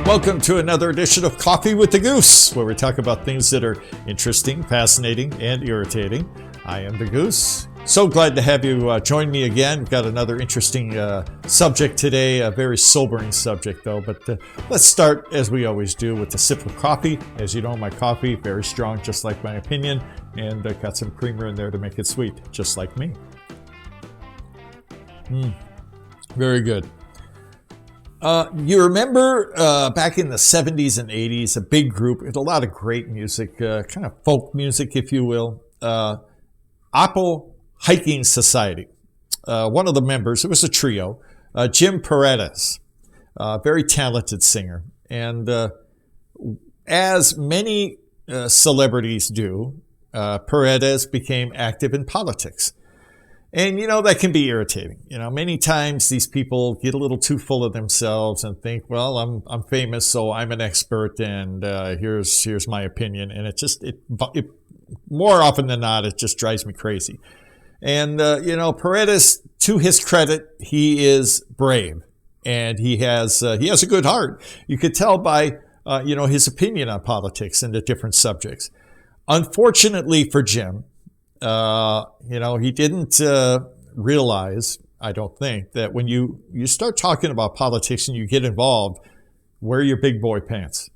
Welcome to another edition of Coffee with the Goose, where we talk about things that are interesting, fascinating, and irritating. I am the Goose. So glad to have you join me again. We've got another interesting subject today, a very sobering subject though, but let's start as we always do with a sip of coffee. As you know, my coffee, very strong, just like my opinion, and got some creamer in there to make it sweet, just like me. Very good. You remember back in the 70s and 80s, a big group, with a lot of great music, kind of folk music, if you will, Apo Hiking Society. One of the members, it was a trio, Jim Paredes, very talented singer. And as many celebrities do, Paredes became active in politics. And, that can be irritating. Many times these people get a little too full of themselves and think, well, I'm famous, so I'm an expert, and here's my opinion. And it more often than not, it just drives me crazy. And, Paredes, to his credit, he is brave, and he has a good heart. You could tell by, his opinion on politics and the different subjects. Unfortunately for Jim, he didn't realize, I don't think, that when you start talking about politics and you get involved, wear your big boy pants,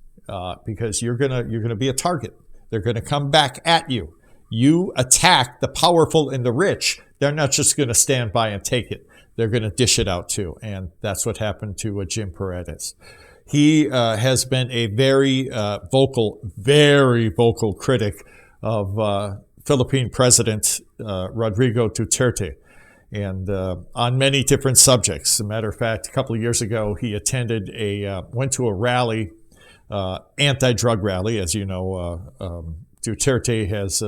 because you're gonna be a target. They're gonna come back at you. You attack the powerful and the rich. They're not just gonna stand by and take it. They're gonna dish it out too, and that's what happened to Jim Paredes. He has been a very vocal critic of Philippine President Rodrigo Duterte, and on many different subjects. As a matter of fact, a couple of years ago, he went to a rally, anti-drug rally. As you know, Duterte has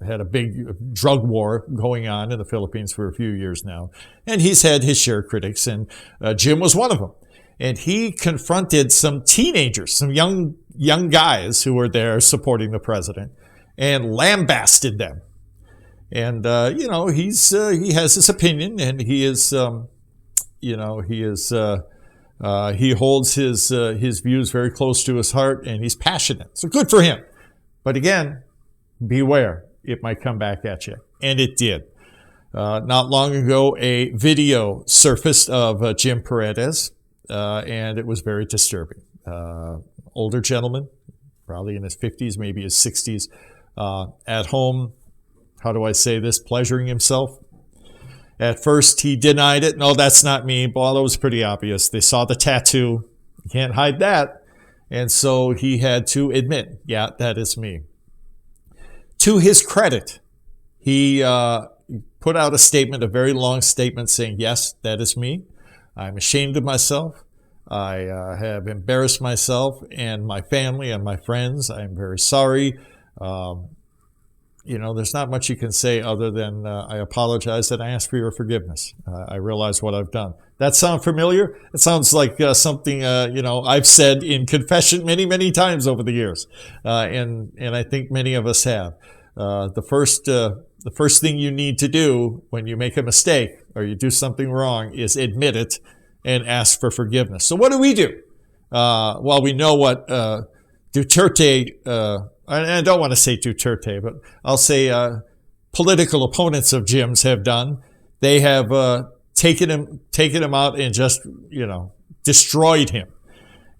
had a big drug war going on in the Philippines for a few years now, and he's had his share of critics, and Jim was one of them. And he confronted some teenagers, some young guys who were there supporting the president, and lambasted them. And he has his opinion, and he holds his views very close to his heart, and he's passionate. So good for him. But again, beware, it might come back at you, and it did. Not long ago, a video surfaced of Jim Paredes, and it was very disturbing. Older gentleman, probably in his 50s, maybe his 60s. At home, how do I say this, pleasuring himself. At first, he denied it. No, that's not me. Well, it was pretty obvious. They saw the tattoo. You can't hide that. And so he had to admit, yeah, that is me. To his credit, he put out a statement, a very long statement saying, yes, that is me. I'm ashamed of myself. I have embarrassed myself and my family and my friends. I'm very sorry. There's not much you can say other than I apologize and I ask for your forgiveness. I realize what I've done. That sound familiar? It sounds like something I've said in confession many, many times over the years, and I think many of us have. The first thing you need to do when you make a mistake or you do something wrong is admit it and ask for forgiveness. So what do? Well, we know what Duterte. I don't want to say Duterte, but I'll say political opponents of Jim's have done. They have taken him out and just destroyed him.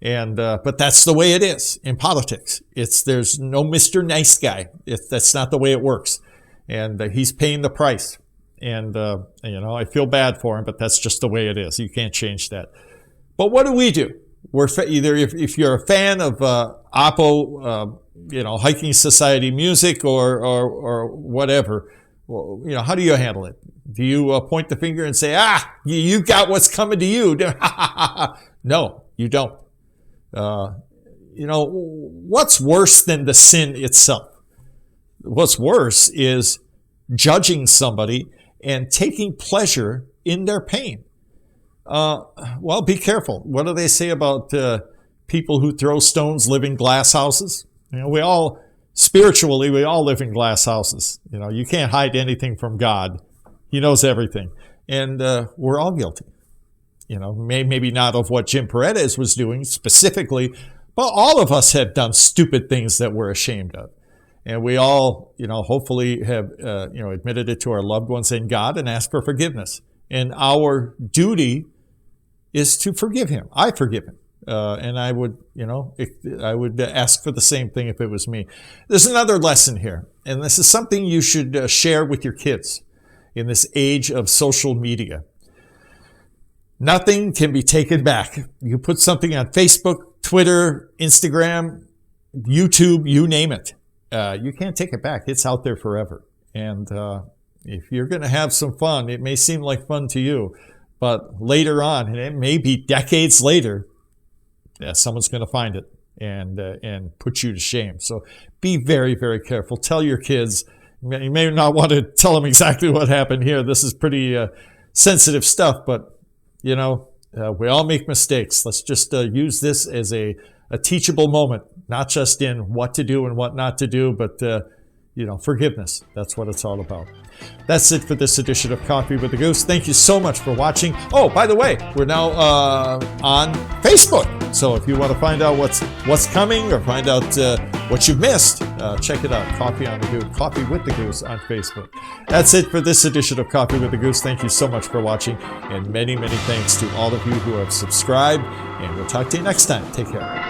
And but that's the way it is in politics. There's no Mr. Nice Guy. That's not the way it works. And he's paying the price. And I feel bad for him, but that's just the way it is. You can't change that. But what do? We're either if you're a fan of Apo, Hiking Society music or whatever, well, how do you handle it? Do you point the finger and say, you got what's coming to you? No, you don't. What's worse than the sin itself? What's worse is judging somebody and taking pleasure in their pain. Well, be careful. What do they say about people who throw stones live in glass houses? We all live in glass houses. You can't hide anything from God. He knows everything. And we're all guilty. maybe not of what Jim Paredes was doing specifically, but all of us have done stupid things that we're ashamed of. And we all, hopefully have, admitted it to our loved ones and God and asked for forgiveness. And our duty is to forgive him. I forgive him. And I would, I would ask for the same thing if it was me. There's another lesson here, and this is something you should share with your kids in this age of social media. Nothing can be taken back. You put something on Facebook, Twitter, Instagram, YouTube, you name it. You can't take it back. It's out there forever. And if you're going to have some fun, it may seem like fun to you, but later on, and it may be decades later, someone's going to find it and put you to shame. So be very, very careful. Tell your kids. You may not want to tell them exactly what happened here. This is pretty sensitive stuff, but we all make mistakes. Let's just use this as a teachable moment, not just in what to do and what not to do, but forgiveness. That's what it's all about. That's it for this edition of Coffee with the Goose. Thank you so much for watching. Oh, by the way, we're now on Facebook. So if you want to find out what's coming or find out what you've missed, check it out. Coffee with the Goose on Facebook. That's it for this edition of Coffee with the Goose. Thank you so much for watching, and many, many thanks to all of you who have subscribed. And we'll talk to you next time. Take care.